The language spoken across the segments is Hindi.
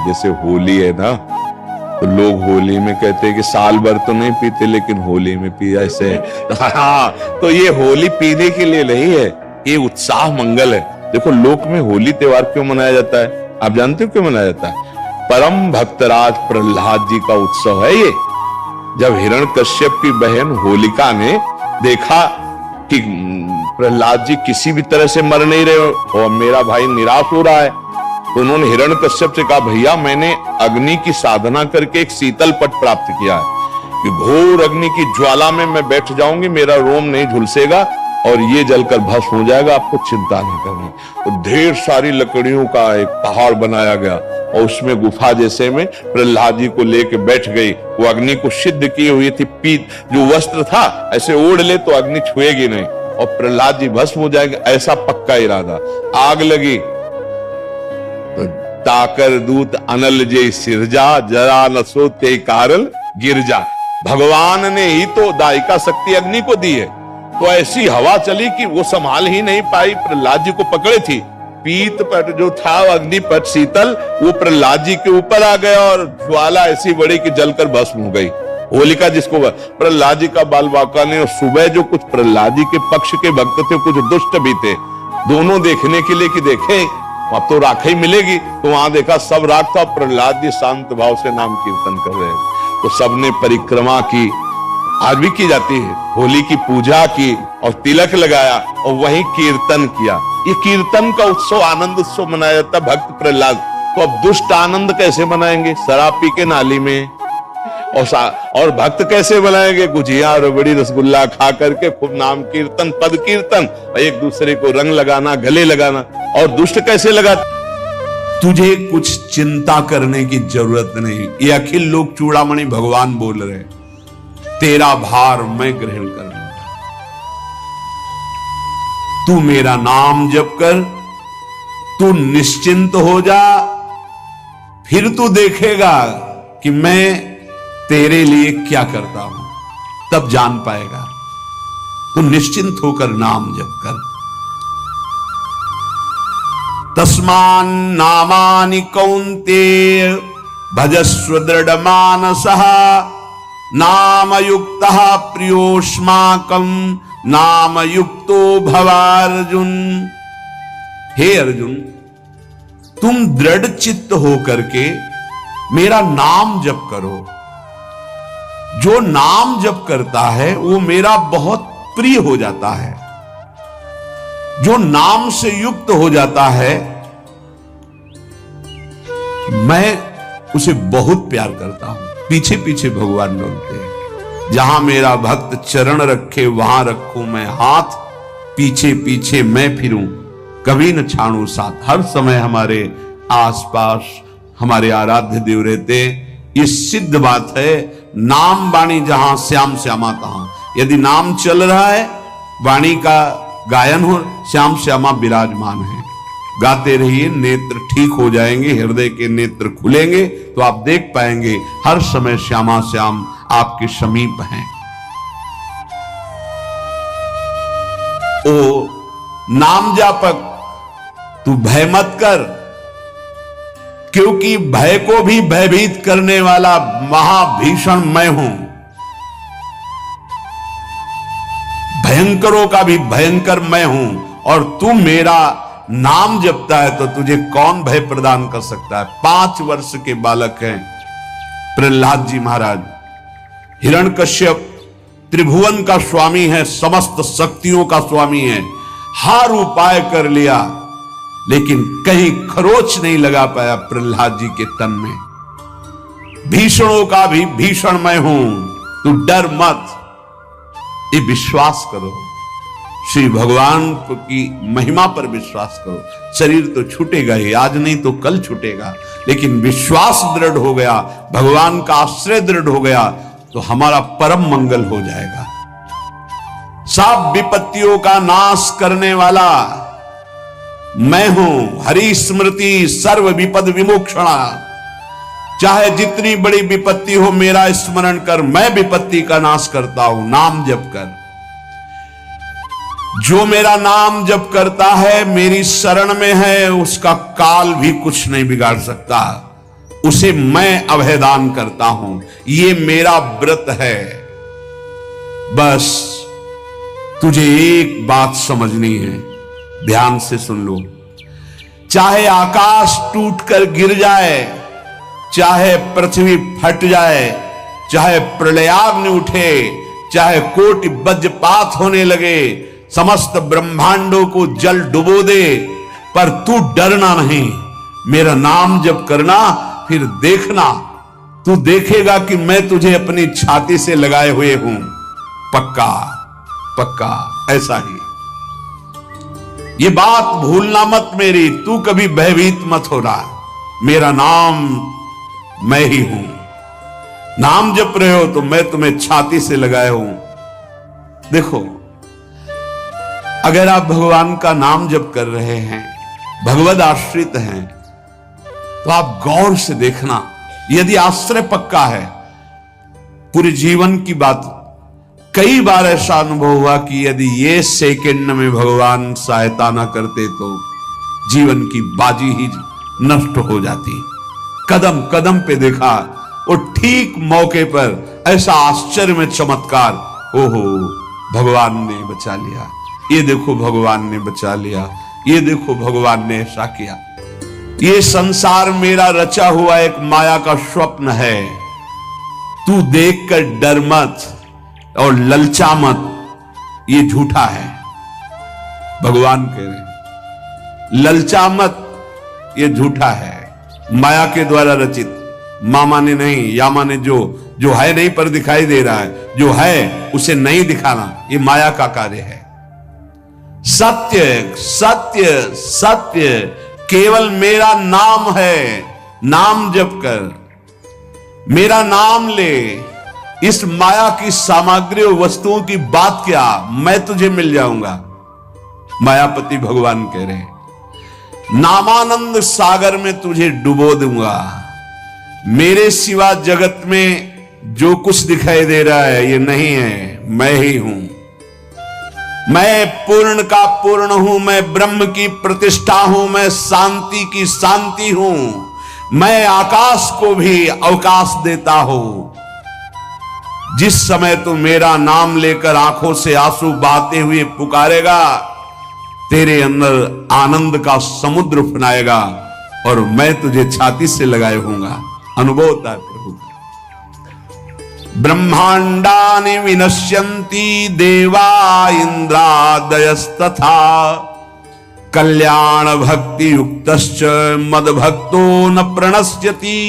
जैसे होली है ना, तो लोग होली में कहते हैं कि साल भर तो नहीं पीते लेकिन होली में पी ऐसे। हाँ, तो ये होली पीने के लिए नहीं है, ये उत्साह मंगल है। देखो लोक में होली त्योहार क्यों मनाया जाता है, आप जानते हो क्यों मनाया जाता है? परम भक्तराज प्रहलाद जी का उत्सव है ये। जब हिरण्यकश्यप की बहन होलिका ने देखा कि प्रहलाद जी किसी भी तरह से मर नहीं रहे और मेरा भाई निराश हो रहा है, तो उन्होंने हिरण्यकश्यप से कहा, भैया मैंने अग्नि की साधना करके एक शीतल पट प्राप्त किया है कि घोर अग्नि की ज्वाला में मैं बैठ जाऊंगी, मेरा रोम नहीं झुलसेगा और ये जलकर भस्म हो जाएगा, आपको चिंता नहीं करनी। तो ढेर सारी लकड़ियों का एक पहाड़ बनाया गया और उसमें गुफा जैसे में प्रहलाद जी को लेके बैठ गई। वो अग्नि को सिद्ध की हुई थी, पीत जो वस्त्र था ऐसे ओढ़ ले तो अग्नि छुएगी नहीं और प्रहलाद जी भस्म हो जाएंगे, ऐसा पक्का इरादा। आग लगी तो ताकर दूत अनल जे सिरजा, जरा न सोते कारण गिरजा। भगवान ने ही तो दायिका शक्ति अग्नि को दी है, तो ऐसी हवा चली कि वो संभाल ही नहीं पाई, प्रहलाद जी को पकड़े थी। पीत पट जो था अग्निपट शीतल, वो प्रहलाद जी के ऊपर आ गया और ज्वाला ऐसी बड़ी कि जलकर भस्म हो गई। होलिका जिसको प्रहलाद जी का बाल बांका ने, और सुबह जो कुछ प्रहलाद जी के पक्ष के भक्त थे कुछ दुष्ट भी थे, दोनों देखने के लिए कि देखें अब तो राखी मिलेगी, तो वहां देखा सब राख था, प्रहलाद जी शांत भाव से नाम कीर्तन कर रहे हैं। तो सबने परिक्रमा की, आज भी की जाती है, होली की पूजा की और तिलक लगाया और वहीं कीर्तन किया। ये कीर्तन का उत्सव, आनंद उत्सव मनाया जाता है भक्त प्रहलाद। तो अब दुष्ट आनंद कैसे मनाएंगे? शराब पी के नाली में। और भक्त कैसे बनाएंगे? गुजिया रबड़ी रसगुल्ला खा करके खूब नाम कीर्तन पद कीर्तन, एक दूसरे को रंग लगाना, गले लगाना। और दुष्ट कैसे लगा? तुझे कुछ चिंता करने की जरूरत नहीं, ये अखिल लोक चूड़ामणि भगवान बोल रहे हैं, तेरा भार मैं ग्रहण कर लूंगा। तू मेरा नाम जप कर, तू निश्चिंत हो जा, फिर तू देखेगा कि मैं तेरे लिए क्या करता हूं, तब जान पाएगा। तू निश्चिंत होकर नाम जप कर। तस्मान नामानि कौन्तेय भजस्व दृढ़ मानसः, नाम युक्तः प्रियोष्माकं नाम युक्तो भवार्जुन। हे अर्जुन, तुम दृढ़ चित्त होकर के मेरा नाम जप करो। जो नाम जप करता है वो मेरा बहुत प्रिय हो जाता है। जो नाम से युक्त हो जाता है मैं उसे बहुत प्यार करता हूं। पीछे पीछे भगवान बोलते हैं, जहां मेरा भक्त चरण रखे वहां रखूं मैं हाथ, पीछे पीछे मैं फिरूं कभी न छाड़ू साथ। हर समय हमारे आसपास हमारे आराध्य देव रहते। ये सिद्ध बात है, नाम वाणी जहां श्याम श्यामा तहां। यदि नाम चल रहा है, वाणी का गायन हो, श्याम श्यामा विराजमान है। गाते रहिए, नेत्र ठीक हो जाएंगे, हृदय के नेत्र खुलेंगे तो आप देख पाएंगे हर समय श्यामा श्याम आपके समीप हैं। ओ नाम जापक, तू भय मत कर, क्योंकि भय को भी भयभीत करने वाला महाभीषण मैं हूं। भयंकरों का भी भयंकर मैं हूं, और तू मेरा नाम जपता है तो तुझे कौन भय प्रदान कर सकता है। 5 वर्ष के बालक हैं प्रहलाद जी महाराज। हिरण्यकश्यप त्रिभुवन का स्वामी है, समस्त शक्तियों का स्वामी है, हर उपाय कर लिया लेकिन कहीं खरोच नहीं लगा पाया प्रहलाद जी के तन में। भीषणों का भी भीषण मैं हूं, तू डर मत, ये विश्वास करो। श्री भगवान की महिमा पर विश्वास करो। शरीर तो छूटेगा ही, आज नहीं तो कल छूटेगा, लेकिन विश्वास दृढ़ हो गया, भगवान का आश्रय दृढ़ हो गया तो हमारा परम मंगल हो जाएगा। सब विपत्तियों का नाश करने वाला मैं हूं। हरि स्मृति सर्व विपद विमोक्षणा। चाहे जितनी बड़ी विपत्ति हो, मेरा स्मरण कर, मैं विपत्ति का नाश करता हूं। नाम जप कर। जो मेरा नाम जप करता है, मेरी शरण में है, उसका काल भी कुछ नहीं बिगाड़ सकता। उसे मैं अभयदान करता हूं। ये मेरा व्रत है। बस तुझे एक बात समझनी है, ध्यान से सुन लो। चाहे आकाश टूटकर गिर जाए, चाहे पृथ्वी फट जाए, चाहे प्रलयाग्नि उठे, चाहे कोटि वज्रपात होने लगे, समस्त ब्रह्मांडों को जल डुबो दे, पर तू डरना नहीं। मेरा नाम जप करना, फिर देखना, तू देखेगा कि मैं तुझे अपनी छाती से लगाए हुए हूं। पक्का पक्का ऐसा ही। ये बात भूलना मत मेरी, तू कभी भयभीत मत होना। मेरा नाम मैं ही हूं। नाम जप रहे हो तो मैं तुम्हें छाती से लगाए हूं। देखो, अगर आप भगवान का नाम जप कर रहे हैं, भगवद आश्रित हैं, तो आप गौर से देखना। यदि आश्रय पक्का है, पूरे जीवन की बात, कई बार ऐसा अनुभव हुआ कि यदि ये सेकंड में भगवान सहायता ना करते तो जीवन की बाजी ही नष्ट हो जाती। कदम कदम पे देखा, और ठीक मौके पर ऐसा आश्चर्य में चमत्कार, ओहो भगवान ने बचा लिया, ये देखो भगवान ने बचा लिया, ये देखो भगवान ने ऐसा किया। ये संसार मेरा रचा हुआ एक माया का स्वप्न है। तू देखकर डर मत और ललचा मत, ये झूठा है। भगवान कह रहे ललचा मत, ये झूठा है, माया के द्वारा रचित। मामा ने नहीं, यामा ने जो है नहीं पर दिखाई दे रहा है, जो है उसे नहीं दिखाना, ये माया का कार्य है। सत्य सत्य सत्य केवल मेरा नाम है। नाम जप कर, मेरा नाम ले। इस माया की सामग्री और वस्तुओं की बात क्या, मैं तुझे मिल जाऊंगा। मायापति भगवान कह रहे नामानंद सागर में तुझे डुबो दूंगा। मेरे सिवा जगत में जो कुछ दिखाई दे रहा है ये नहीं है, मैं ही हूं। मैं पूर्ण का पूर्ण हूं, मैं ब्रह्म की प्रतिष्ठा हूं, मैं शांति की शांति हूं। मैं आकाश को भी अवकाश देता हूं। जिस समय तू मेरा नाम लेकर आंखों से आंसू बहाते हुए पुकारेगा, तेरे अंदर आनंद का समुद्र फनाएगा और मैं तुझे छाती से लगाए होऊंगा। अनुभव होता है प्रभु। ब्रह्मांडानि विनश्यन्ति देवा इंद्रादयस्तथा कल्याण भक्ति युक्तश्च मद भक्तो न प्रणश्यति।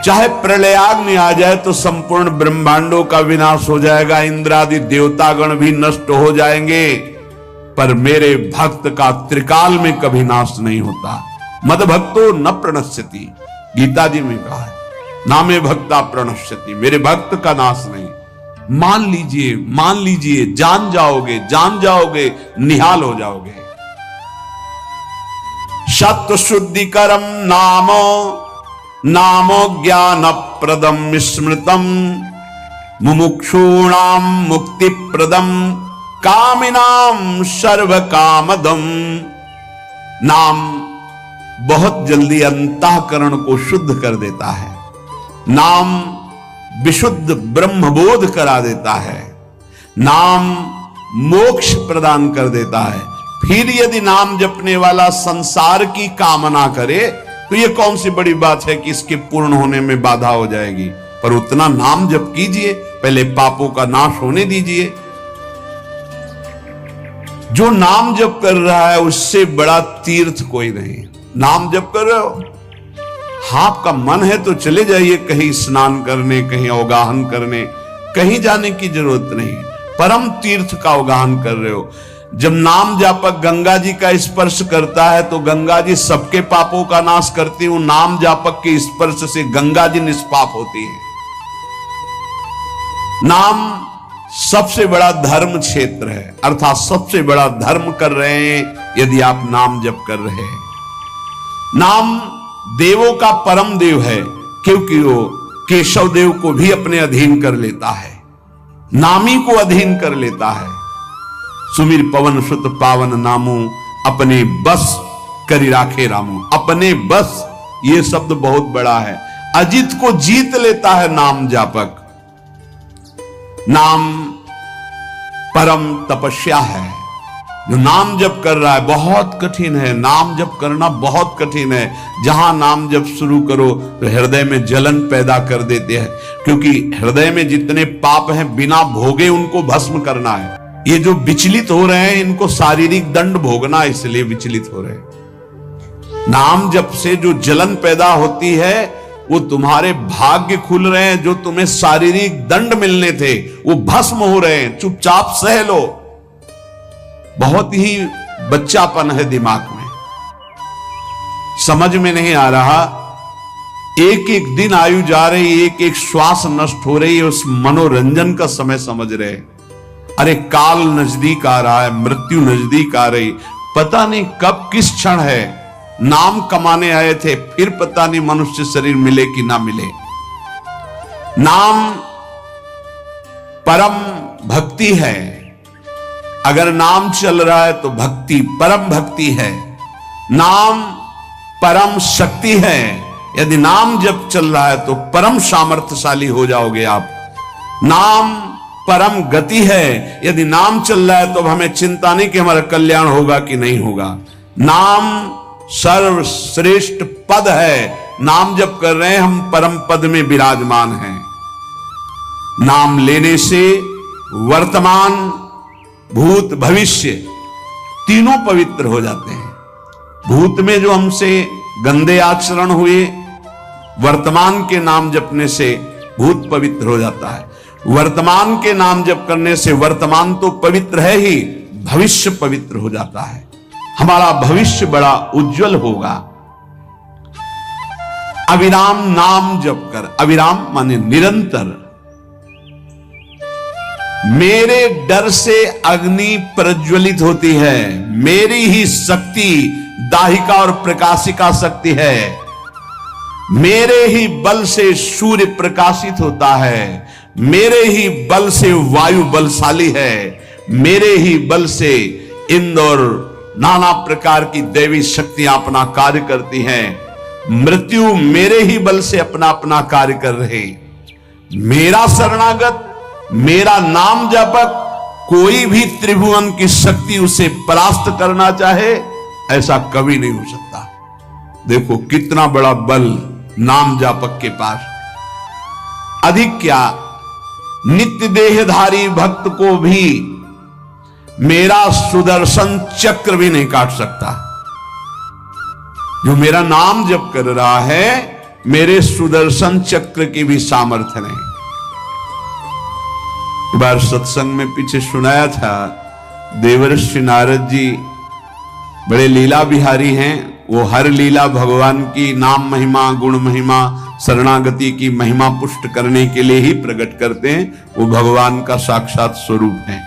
चाहे प्रलयाग्नि आ जाए तो संपूर्ण ब्रह्मांडों का विनाश हो जाएगा, इंद्रादि देवतागण भी नष्ट हो जाएंगे, पर मेरे भक्त का त्रिकाल में कभी नाश नहीं होता। मद भक्तो न प्रणश्यति, गीता जी में कहा है, नामे भक्ता प्रणश्यति, मेरे भक्त का नाश नहीं। मान लीजिए, मान लीजिए, जान जाओगे, निहाल हो जाओगे। सत्व शुद्धिकरम नामो ज्ञान प्रदम स्मृतम मुमुक्षूणाम मुक्ति प्रदम कामिनाम सर्व कामदम। नाम बहुत जल्दी अंतःकरण को शुद्ध कर देता है। नाम विशुद्ध ब्रह्मबोध करा देता है। नाम मोक्ष प्रदान कर देता है। फिर यदि नाम जपने वाला संसार की कामना करे तो यह कौन सी बड़ी बात है कि इसके पूर्ण होने में बाधा हो जाएगी। पर उतना नाम जप कीजिए, पहले पापों का नाश होने दीजिए। जो नाम जप कर रहा है उससे बड़ा तीर्थ कोई नहीं। नाम जप कर रहे हो, आपका मन है तो चले जाइए कहीं स्नान करने, कहीं अवगाहन करने, कहीं जाने की जरूरत नहीं। परम तीर्थ का अवगाहन कर रहे हो। जब नाम जापक गंगा जी का स्पर्श करता है तो गंगा जी सबके पापों का नाश करती हूं। नाम जापक के स्पर्श से गंगा जी निष्पाप होती है। नाम सबसे बड़ा धर्म क्षेत्र है, अर्थात सबसे बड़ा धर्म कर रहे हैं यदि आप नाम जप कर रहे हैं। नाम देवों का परम देव है, क्योंकि वो केशव देव को भी अपने अधीन कर लेता है, नामी को अधीन कर लेता है। सुमिर पवन सुत पावन नामो अपने बस करी राखे रामो। अपने बस ये शब्द बहुत बड़ा है। अजित को जीत लेता है नाम जापक। नाम परम तपस्या है। जो नाम जप कर रहा है बहुत कठिन है, नाम जप करना बहुत कठिन है। जहां नाम जप शुरू करो तो हृदय में जलन पैदा कर देते हैं, क्योंकि हृदय में जितने पाप हैं बिना भोगे उनको भस्म करना है। ये जो विचलित हो रहे हैं इनको शारीरिक दंड भोगना, इसलिए विचलित हो रहे हैं। नाम जप से जो जलन पैदा होती है वो तुम्हारे भाग्य खुल रहे हैं, जो तुम्हें शारीरिक दंड मिलने थे वो भस्म हो रहे हैं। चुपचाप सह लो। बहुत ही बच्चापन है दिमाग में, समझ में नहीं आ रहा। एक एक दिन आयु जा रही, एक एक श्वास नष्ट हो रही है, उस मनोरंजन का समय समझ रहे। अरे काल नजदीक आ रहा है, मृत्यु नजदीक आ रही, पता नहीं कब किस क्षण है। नाम कमाने आए थे, फिर पता नहीं मनुष्य शरीर मिले कि ना मिले। नाम परम भक्ति है। अगर नाम चल रहा है तो भक्ति परम भक्ति है। नाम परम शक्ति है। यदि नाम जब चल रहा है तो परम सामर्थ्यशाली हो जाओगे आप। नाम परम गति है। यदि नाम चल रहा है तो हमें चिंता नहीं कि हमारा कल्याण होगा कि नहीं होगा। नाम सर्वश्रेष्ठ पद है। नाम जप कर रहे हैं हम, परम पद में विराजमान हैं। नाम लेने से वर्तमान भूत भविष्य तीनों पवित्र हो जाते हैं। भूत में जो हमसे गंदे आचरण हुए, वर्तमान के नाम जपने से भूत पवित्र हो जाता है। वर्तमान के नाम जप करने से वर्तमान तो पवित्र है ही, भविष्य पवित्र हो जाता है। हमारा भविष्य बड़ा उज्जवल होगा। अविराम नाम जप कर, अविराम माने निरंतर। मेरे डर से अग्नि प्रज्वलित होती है, मेरी ही शक्ति दाहिका और प्रकाशिका शक्ति है। मेरे ही बल से सूर्य प्रकाशित होता है, मेरे ही बल से वायु बलशाली है, मेरे ही बल से इंद्र और नाना प्रकार की दैवी शक्तियां अपना कार्य करती हैं। मृत्यु मेरे ही बल से अपना अपना कार्य कर रहे। मेरा शरणागत, मेरा नाम जापक, कोई भी त्रिभुवन की शक्ति उसे परास्त करना चाहे ऐसा कभी नहीं हो सकता। देखो कितना बड़ा बल नाम जापक के पास। अधिक क्या, नित्य देहधारी भक्त को भी मेरा सुदर्शन चक्र भी नहीं काट सकता। जो मेरा नाम जप कर रहा है, मेरे सुदर्शन चक्र की भी सामर्थ्य नहीं। एक बार सत्संग में पीछे सुनाया था, देवर्षि नारद जी बड़े लीला बिहारी हैं। वो हर लीला भगवान की नाम महिमा, गुण महिमा, शरणागति की महिमा पुष्ट करने के लिए ही प्रकट करते हैं। वो भगवान का साक्षात स्वरूप है।